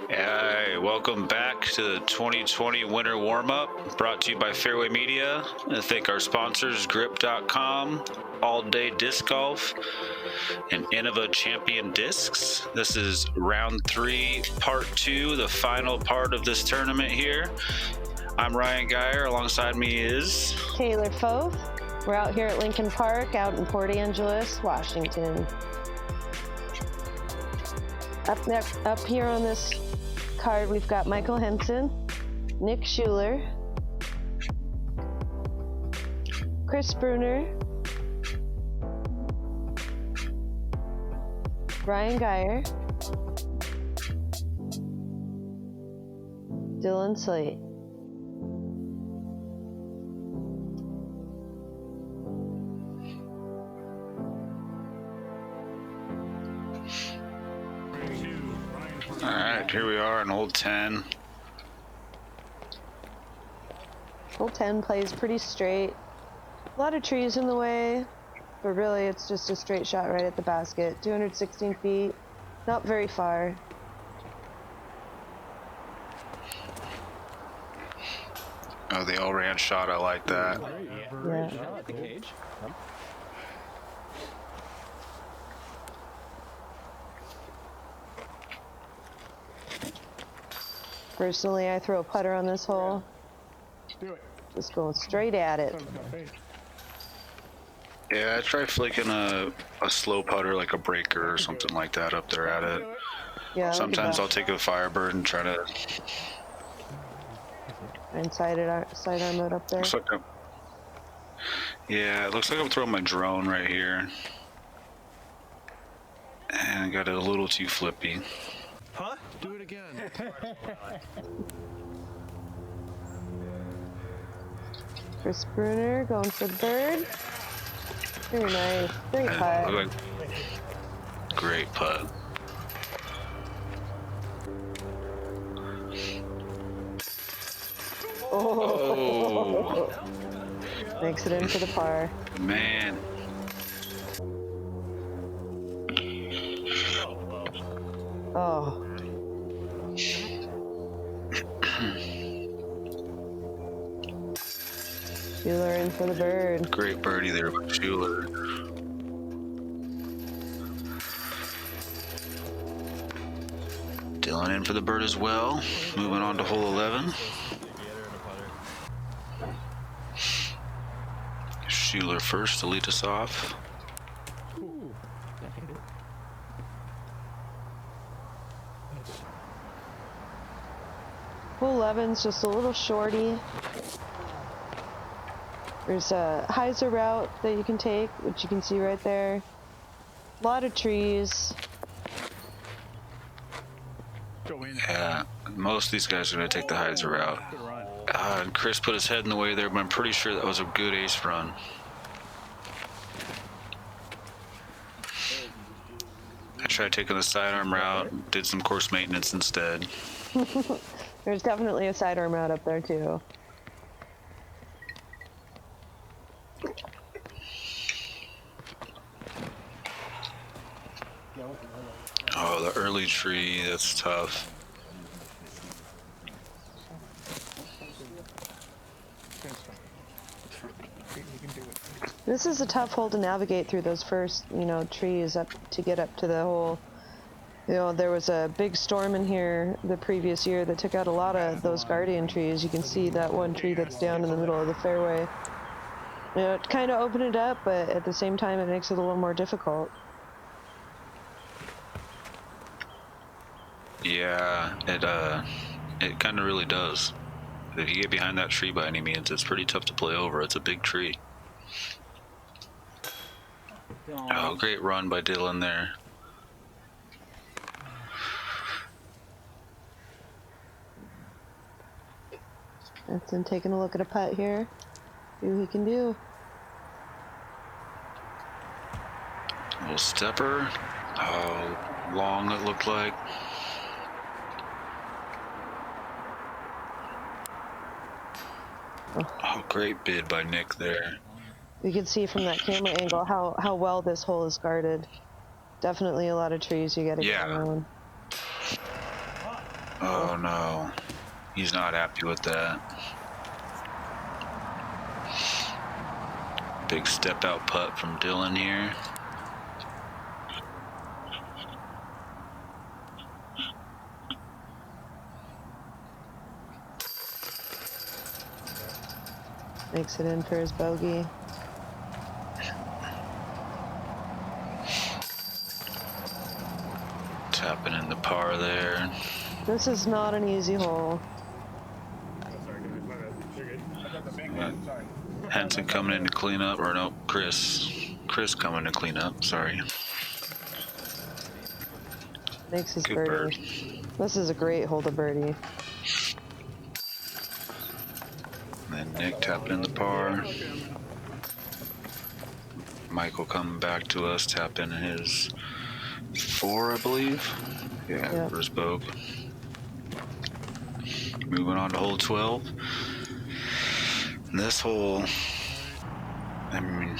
Hey, welcome back to the 2020 Winter Warm-Up, brought to you by Fairway Media. I thank our sponsors, Grip.com, All Day Disc Golf, and Innova Champion Discs. This is round 3, part 2, the final part of this tournament here. I'm Ryan Guiher. Alongside me is Taylor Foth. We're out here at Lincoln Park, out in Port Angeles, Washington. Up here on this card, we've got Michael Henson, Nick Shuler, Chris Bruner, Ryan Guiher, Dylan Slate. all right, here we are in hole 10. Hole 10 plays pretty straight. A lot of trees in the way, but really it's just a straight shot right at the basket. 216 feet, not very far. Oh, the all-ran shot, I like that. Yeah. At the cage. Personally, I throw a putter on this hole. Do it. Just going straight at it. Yeah, I try flicking a slow putter, like a breaker or something like that up there at it. Yeah. Sometimes I'll take a Firebird and try to... And sidearm it up there. Looks like yeah, it looks like I'm throwing my drone right here. And I got it a little too flippy. Huh? Do it again. Chris Bruner going for the bird. Very nice. Great putt. Look like great putt. Oh. Makes it in for the par. Man. Oh. Shuler in for the bird. Great birdie there by Shuler. Dylan in for the bird as well. Moving on to hole 11. Shuler first to lead us off. Hole 11's just a little shorty. There's a hyzer route that you can take, which you can see right there. A lot of trees. Yeah, most of these guys are going to take the hyzer route. And Chris put his head in the way there, but I'm pretty sure that was a good ace run. I tried taking the sidearm route, did some course maintenance instead. There's definitely a sidearm route up there too. Oh, the early tree, that's tough. This is a tough hole to navigate through those first, trees up to get up to the hole. There was a big storm in here the previous year that took out a lot of those guardian trees. You can see that one tree that's down in the middle of the fairway. It kind of opened it up, but at the same time it makes it a little more difficult. Yeah, it kind of really does. If you get behind that tree by any means, it's pretty tough to play over. It's a big tree. Oh, great run by Dylan there. Henson taking a look at a putt here. See what he can do. Little stepper. Oh, long it looked like. Oh, great bid by Nick there. You can see from that camera angle how well this hole is guarded. Definitely a lot of trees you gotta get around. Oh no, he's not happy with that. Big step out putt from Dylan here. Makes it in for his bogey. Tapping in the par there. This is not an easy hole. Henson coming in to clean up, or no, Chris coming to clean up, sorry. Makes his Good birdie. bird. This is a great hole to birdie. And then Nick tapping in the par. Michael coming back to us, tapping his 4, I believe. Yeah, Yep. for his bogue. Moving on to hole 12. And this hole, I mean,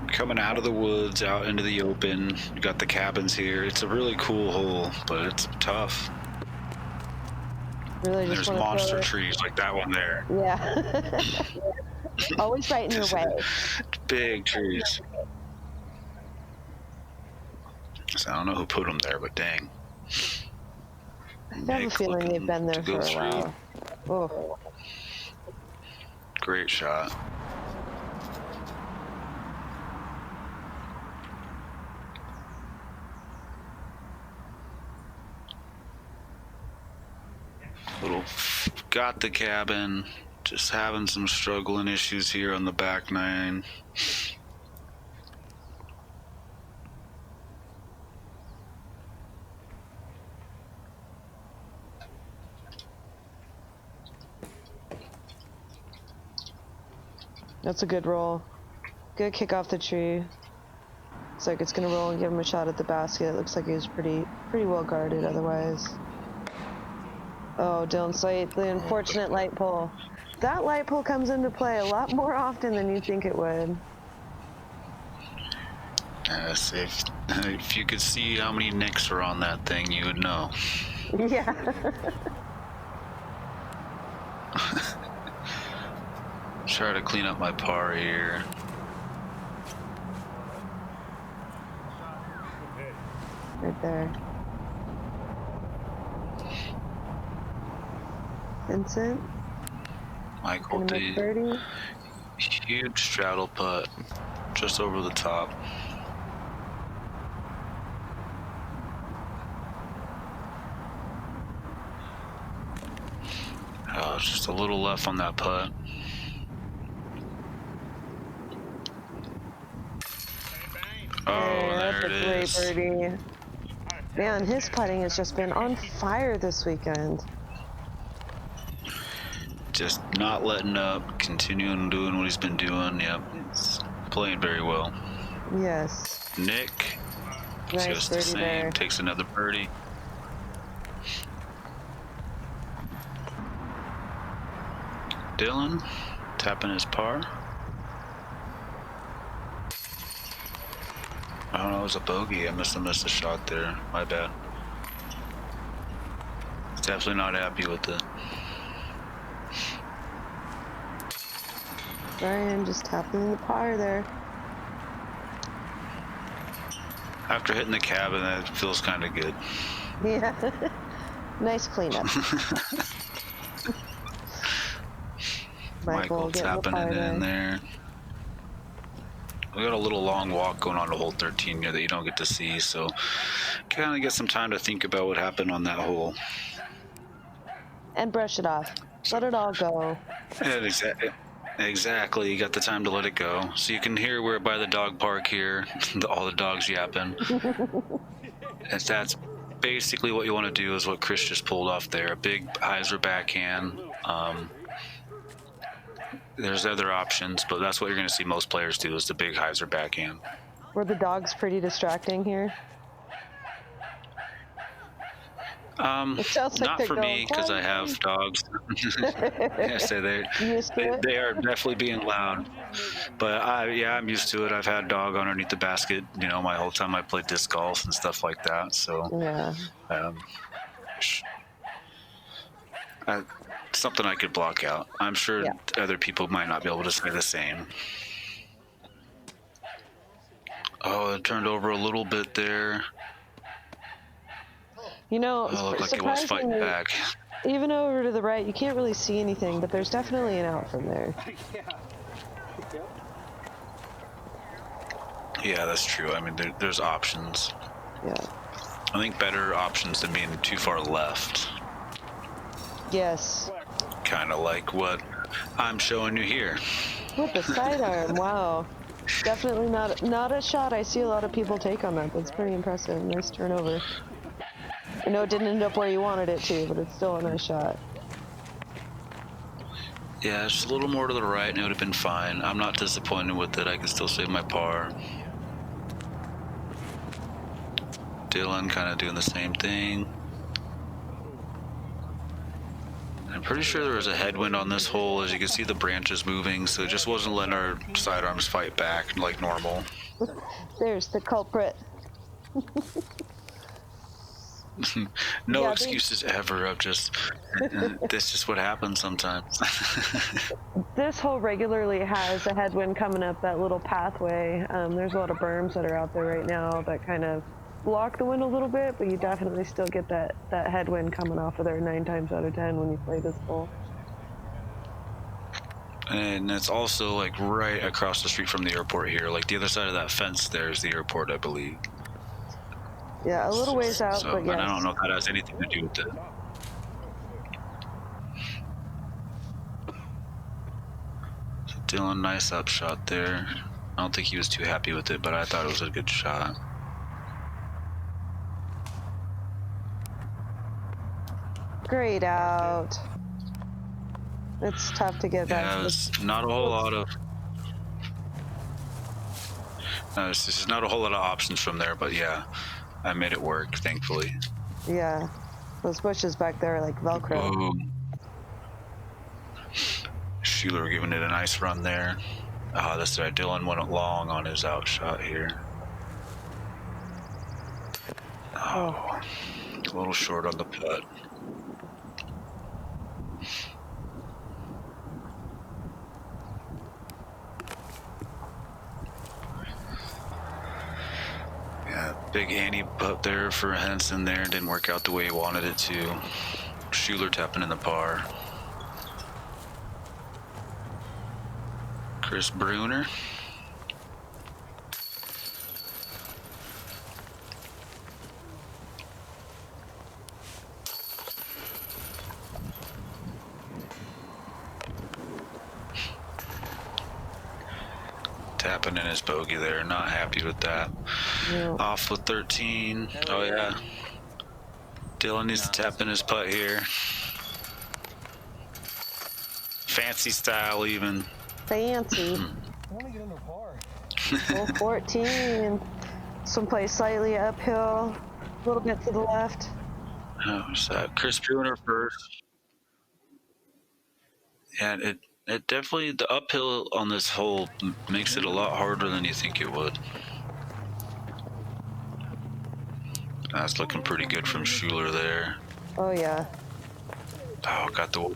coming out of the woods, out into the open, you got the cabins here. It's a really cool hole, but it's tough. Really just There's want to monster trees like that one there. Yeah. Always right in your way. Big trees. So I don't know who put them there, but dang. I have a feeling they've been there for a while. Oh. Great shot. Little got the cabin, just having some struggling issues here on the back nine. That's a good roll. Good kick off the tree. Looks like it's gonna roll and give him a shot at the basket. It looks like he was pretty well guarded otherwise. Oh, Dylan Slate, the unfortunate light pole. That light pole comes into play a lot more often than you think it would. Yes, if you could see how many nicks are on that thing, you would know. Yeah. Try to clean up my par here. Right there. Vincent. Michael D. Birdie. Huge straddle putt, just over the top. Just a little left on that putt. Oh, there it is. Great birdie. Man, his putting has just been on fire this weekend. Just not letting up, continuing doing what he's been doing. Yep, he's playing very well. Yes. Nick, Nice just the birdie same, there. takes another birdie. Dylan, tapping his par. I don't know, it was a bogey. I must have missed a shot there. My bad. Definitely not happy with it. Brian just tapping in the par there. After hitting the cabin, that feels kind of good. Yeah. Nice cleanup. Michael tapping it in there. We got a little long walk going on to hole 13 here that you don't get to see, so kind of get some time to think about what happened on that hole. And brush it off. Let it all go. Yeah, exactly. You got the time to let it go. So you can hear we're by the dog park here, all the dogs yapping. And that's basically what you want to do is what Chris just pulled off there. A big hyzer backhand. There's other options, but that's what you're going to see most players do is the big hyzer backhand. Were the dogs pretty distracting here? Not for me because I have dogs. Yes, they are definitely being loud. But I'm used to it. I've had dog underneath the basket, my whole time I played disc golf and stuff like that. So, Yeah. Should be fine. But yeah, I'm used to it. I've had dogs underneath the basket, my whole time I played disc golf and stuff like that. So, yeah, Something I could block out. I'm sure Yeah. other people might not be able to say the same. Oh, it turned over a little bit there. You know, Oh, it looked like it was fighting surprisingly, back. even over to the right, you can't really see anything, but there's definitely an out from there. Yeah, that's true. I mean, there's options. Yeah. I think better options than being too far left. Yes. Kind of like what I'm showing you here. With the sidearm, wow. Definitely not a shot I see a lot of people take on that. That's pretty impressive. Nice turnover. I know it didn't end up where you wanted it to, but it's still a nice shot. Yeah, just a little more to the right and it would have been fine. I'm not disappointed with it. I can still save my par. Dylan kind of doing the same thing. I'm pretty sure there was a headwind on this hole. As you can see, the branches moving, so it just wasn't letting our sidearms fight back like normal. There's the culprit. No Yeah, excuses ever of just, this is what happens sometimes. This hole regularly has a headwind coming up that little pathway. There's a lot of berms that are out there right now that kind of block the wind a little bit, but you definitely still get that headwind coming off of there 9 times out of 10 when you play this hole. And it's also like right across the street from the airport here. Like the other side of that fence there is the airport, I believe. Yeah, a little ways out, So, but yes. and I don't know if that has anything to do with it. So Dylan, nice upshot there. I don't think he was too happy with it, but I thought it was a good shot. Great out. It's tough to get back. Yeah, it's not a whole lot of. No, it's just not a whole lot of options from there, but yeah, I made it work, thankfully. Yeah, those bushes back there are like Velcro. Whoa. Shuler giving it a nice run there. That's right. Dylan went long on his outshot here. Oh, a little short on the putt. Yeah, big ante putt there for Henson there. Didn't work out the way he wanted it to. Shuler tapping in the par. Chris Bruner. Tapping in his bogey there. Not happy with that. Yeah. Off with 13. Oh, yeah. Dylan needs to tap in his putt here. Fancy style, even. Fancy. I want to get under par. Hole 14. Someplace slightly uphill, a little bit to the left. Who's that? Chris Bruner first. Yeah, it definitely, the uphill on this hole makes it a lot harder than you think it would. That's looking pretty good from Shuler there. Oh yeah. Oh, got the...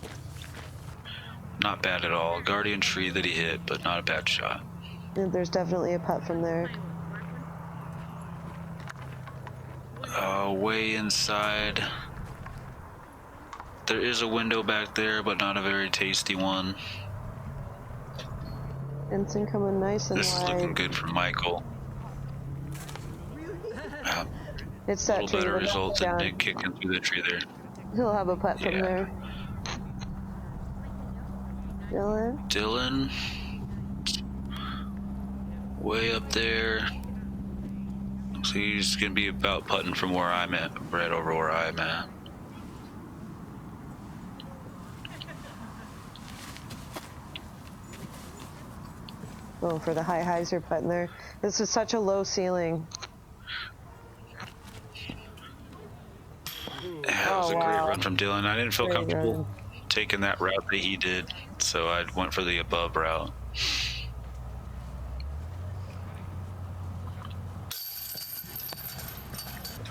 Not bad at all. Guardian tree that he hit, but not a bad shot. There's definitely a putt from there. Way inside. There is a window back there, but not a very tasty one. Henson coming nice and This is wide. looking good for Michael. It's A that little tree. better We're result than down. Nick kicking through the tree there. He'll have a putt from Yeah. there. Dylan. Way up there. So he's going to be about putting from where I'm at, right over where I'm at. Oh, for the high hyzer putt in there. This is such a low ceiling. Yeah, that was a great run from Dylan. I didn't feel Great comfortable run. taking that route that he did, so I went for the above route.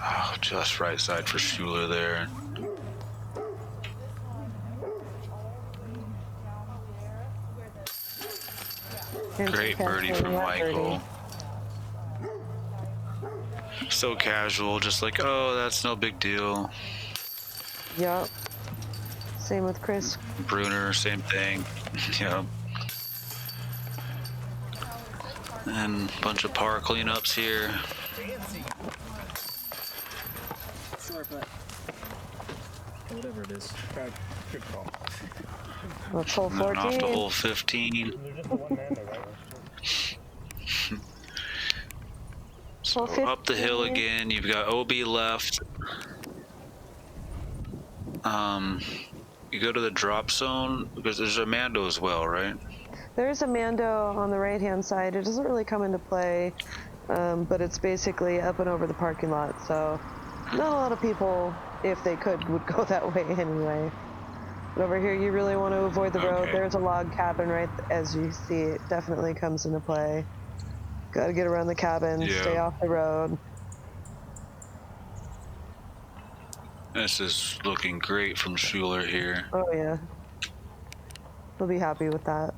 Oh, just right side for Shuler there. Great birdie from Michael. So casual, just like, oh, that's no big deal. Yep. Same with Chris. Bruner, same thing. Yep. And a bunch of par cleanups here. Sorry for that. Whatever it is. Good call. That's hole And then 14. off to hole 15. There's just the one man there, right? So up the hill again, you've got OB left. You go to the drop zone because there's a Mando as well, right? There is a Mando on the right-hand side. It doesn't really come into play, but it's basically up and over the parking lot. So not a lot of people, if they could, would go that way anyway. But over here, you really want to avoid the road. There's a log cabin right as you see. It definitely comes into play. Got to get around the cabin, stay off the road. This is looking great from Shuler here. Oh yeah, he'll be happy with that.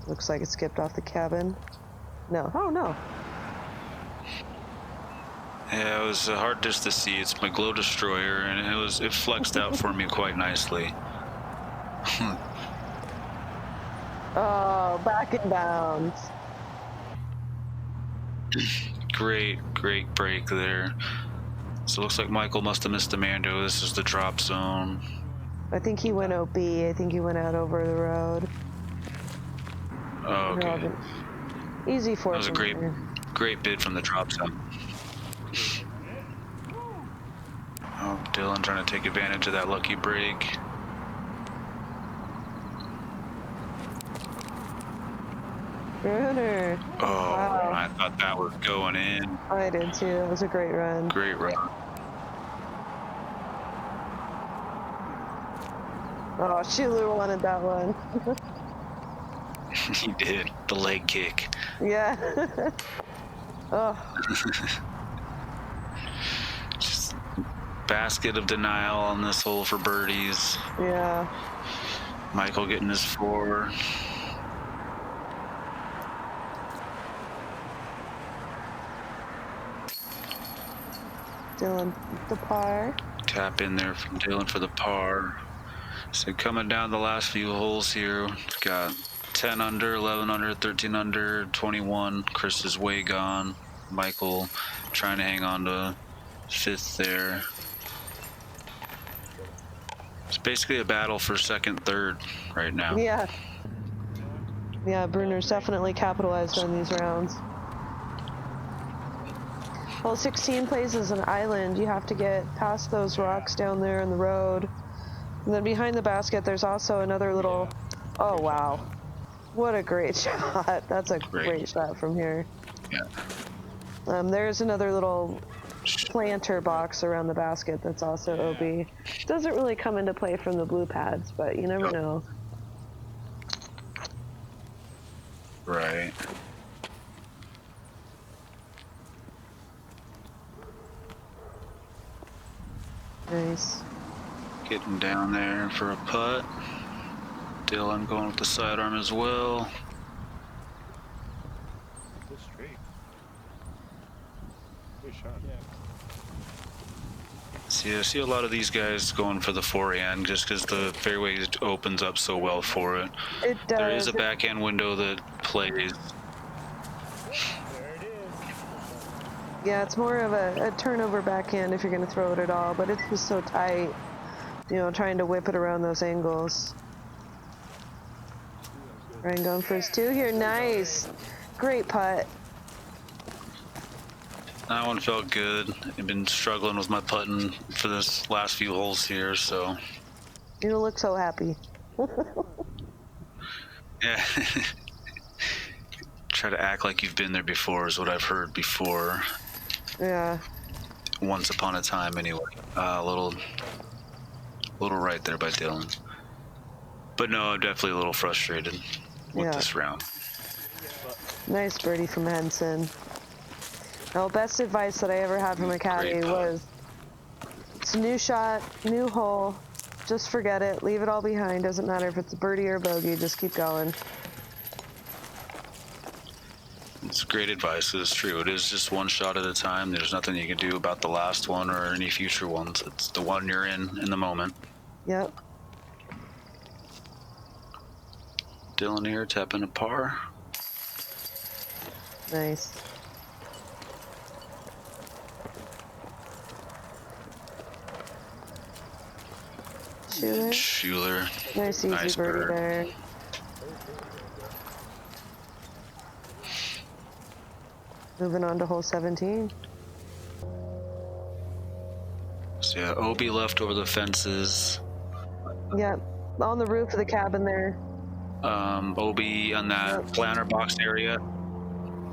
Looks like it skipped off the cabin. No, oh no. Yeah, it was a hard disc to see. It's my glow destroyer, and it flexed out for me quite nicely. Oh, back in bounds. Great break there. So it looks like Michael must have missed the Mando. This is the drop zone. I think he went OB. I think he went out over the road. Oh, okay. Easy for That was a great bid from the drop zone. Oh, Dylan trying to take advantage of that lucky break. Bruner. Oh, wow. I thought that was going in. I did too. That was a great run. Great run. Oh, Shuler wanted that one. He did. The leg kick. Yeah. Oh. Just basket of denial on this hole for birdies. Yeah. Michael getting his 4. Dylan, the par. Tap in there from Dylan for the par. So coming down the last few holes here, got 10 under, 11 under, 13 under, 21. Chris is way gone. Michael trying to hang on to 5th there. It's basically a battle for 2nd, 3rd right now. Yeah. Yeah, Bruner's definitely capitalized on these rounds. Well, 16 plays as an island. You have to get past those rocks down there in the road. And then behind the basket, there's also another little... Oh, wow. What a great shot. That's a great shot from here. Yeah. There's another little planter box around the basket that's also OB. Doesn't really come into play from the blue pads, but you never know. Right. Nice. Getting down there for a putt. Dylan going with the sidearm as well. Go straight. Good shot. Yeah. See, I see a lot of these guys going for the forehand just because the fairway opens up so well for it. It does. There is a backhand window that plays. There it is. Yeah, it's more of a turnover backhand if you're going to throw it at all, but it's just so tight, you know, trying to whip it around those angles. Ryan going for his 2 here. Nice. Great putt. That one felt good. I've been struggling with my putting for this last few holes here, so. You don't look so happy. Yeah. Try to act like you've been there before is what I've heard before. Yeah. Once upon a time, anyway. A little right there by Dylan. But no, I'm definitely a little frustrated with this round. Nice birdie from Henson. Well, best advice that I ever had from a caddy was It's a new shot, new hole. Just forget it. Leave it all behind. Doesn't matter if it's a birdie or a bogey. Just keep going. It's great advice. It's true. It is just one shot at a time. There's nothing you can do about the last one or any future ones. It's the one you're in the moment. Yep. Dylan here tapping a par. Nice. Shuler. Shuler. Nice easy Nice birdie bird. there. Moving on to hole 17. So yeah, OB left over the fences. Yep. On the roof of the cabin there. OB on that planter box area.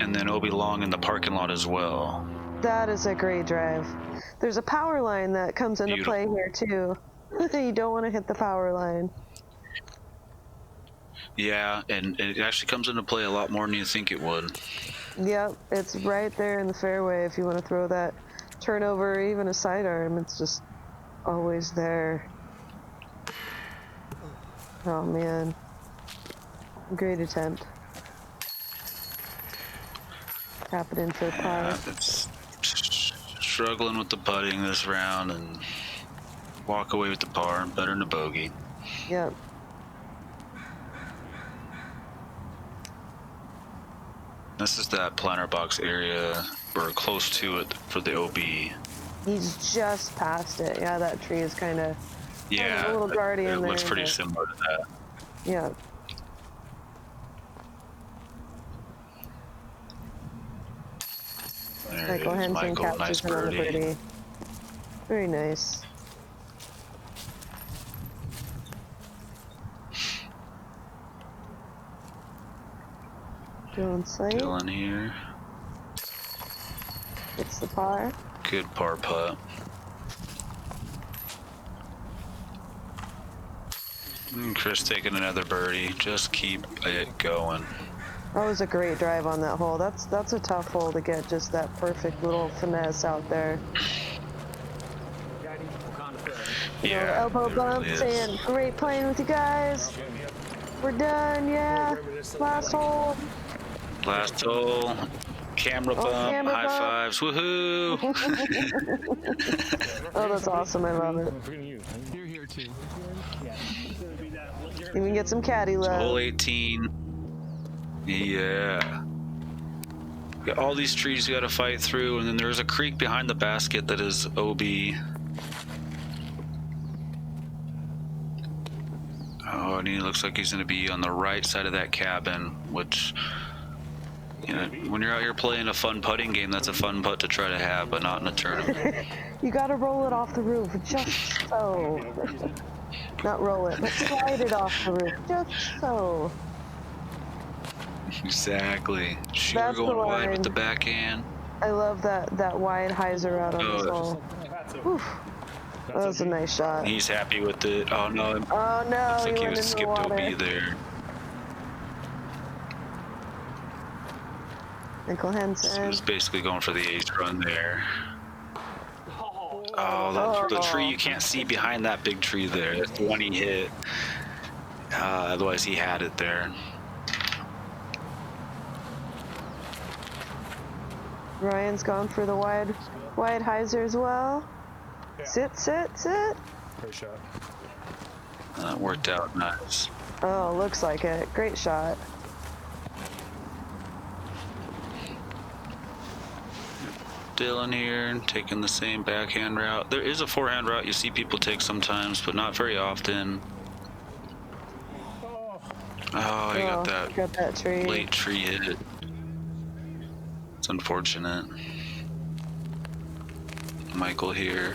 And then OB long in the parking lot as well. That is a great drive. There's a power line that comes into play here too. You don't want to hit the power line. Yeah, and it actually comes into play a lot more than you think it would. Yep, it's right there in the fairway if you want to throw that turnover or even a sidearm. It's just always there. Oh man. Great attempt. Tap it in for a par. It's struggling with the putting this round and walk away with the par. Better than a bogey. Yep. This is that planter box area. We're close to it for the OB. He's just past it. Yeah, that tree is kind of Yeah, a little guardian it there. looks pretty similar to that. Yeah. There Michael it is, Henson Michael. Nice captures another birdie. birdie. Very nice. Dylan Slate. Dylan here. It's the par. Good par putt. And Chris taking another birdie. Just keep it going. That was a great drive on that hole. That's a tough hole to get just that perfect little finesse out there. Yeah, Elbow it bump really is. saying, great playing with you guys. We're done, yeah. Last hole. Last hole. Camera bump. camera High bump. fives. Woohoo! Oh, that's awesome. I love it. You're here too. You can get some caddy Hole love. 18. Yeah. Got all these trees you got to fight through, and then there's a creek behind the basket that is OB. Oh, and he looks like he's going to be on the right side of that cabin, which, you know, when you're out here playing a fun putting game, that's a fun putt to try to have, but not in a tournament. You gotta roll it off the roof, just so. Not roll it, but slide it off the roof, just so. Exactly. Sure, That's the going wide line. with the backhand. I love that wide hyzer out on this hole. Oof. That was a nice shot. He's happy with it. Oh no, Oh no, looks like he he went was in the skipped water. OB there. Michael So Henson. he's basically going for the ace run there. Oh, the tree you can't see behind that big tree there. That's the one he hit. Otherwise, he had it there. Ryan's gone for the wide hyzer as well. Yeah. Sit. Great shot. That worked out nice. Oh, looks like it. Great shot. Dylan here, taking the same backhand route. There is a forehand route you see people take sometimes, but not very often. Oh, you got that tree. late tree hit. It's unfortunate. Michael here.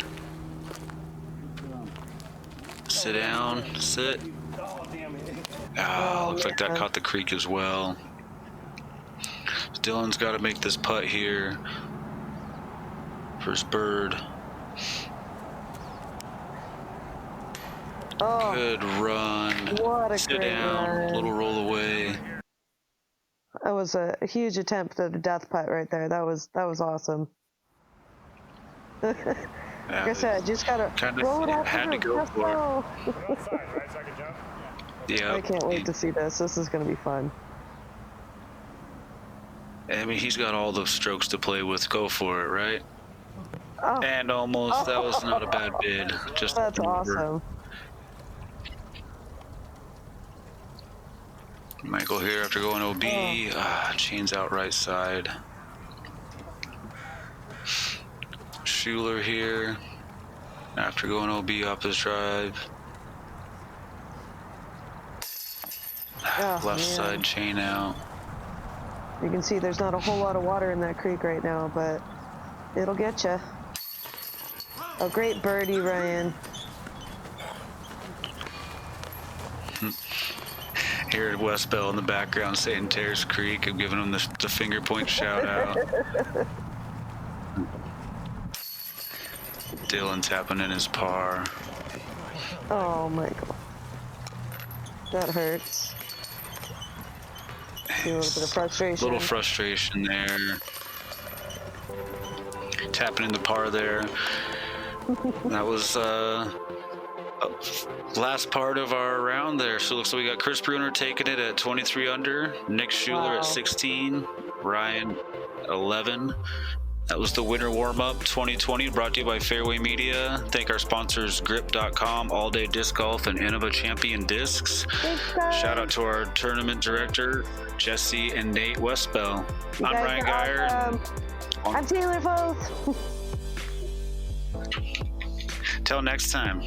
Sit down, sit. Looks like that caught the creek as well. Dylan's got to make this putt here. First bird. Oh, Good run. what a Sit great down, run. little roll away. That was a huge attempt at a death putt right there. That was awesome. Like I said, just gotta Kinda roll it out the had to roof. go Let's for it. go. I'm outside, right? So I can jump? Yeah. I can't wait to see this. This is gonna be fun. I mean, he's got all the strokes to play with. Go for it, right? Oh, And almost. That was not a bad bid. Just that's over. awesome. Michael here after going OB. Chains out right side. Shuler here after going OB up his drive. Oh, Left man. side chain out. You can see there's not a whole lot of water in that creek right now, but it'll get you. A great birdie, Ryan. Here at Westbell in the background, St. Terrace Creek. I'm giving him the finger point shout out. Dylan tapping in his par. Oh, Michael. That hurts. See a little bit of frustration. Little frustration there. Tapping in the par there. That was last part of our round there. So it looks like we got Chris Bruner taking it at 23 under, Nick Shuler Wow. at 16, Ryan 11. That was the winter warm-up 2020 brought to you by Fairway Media. Thank our sponsors Grip.com, All Day Disc Golf, and Innova Champion Discs. Shout out to our tournament director, Jesse and Nate Westbell. You I'm guys Ryan are Guiher. awesome. I'm Taylor Foth. Till next time.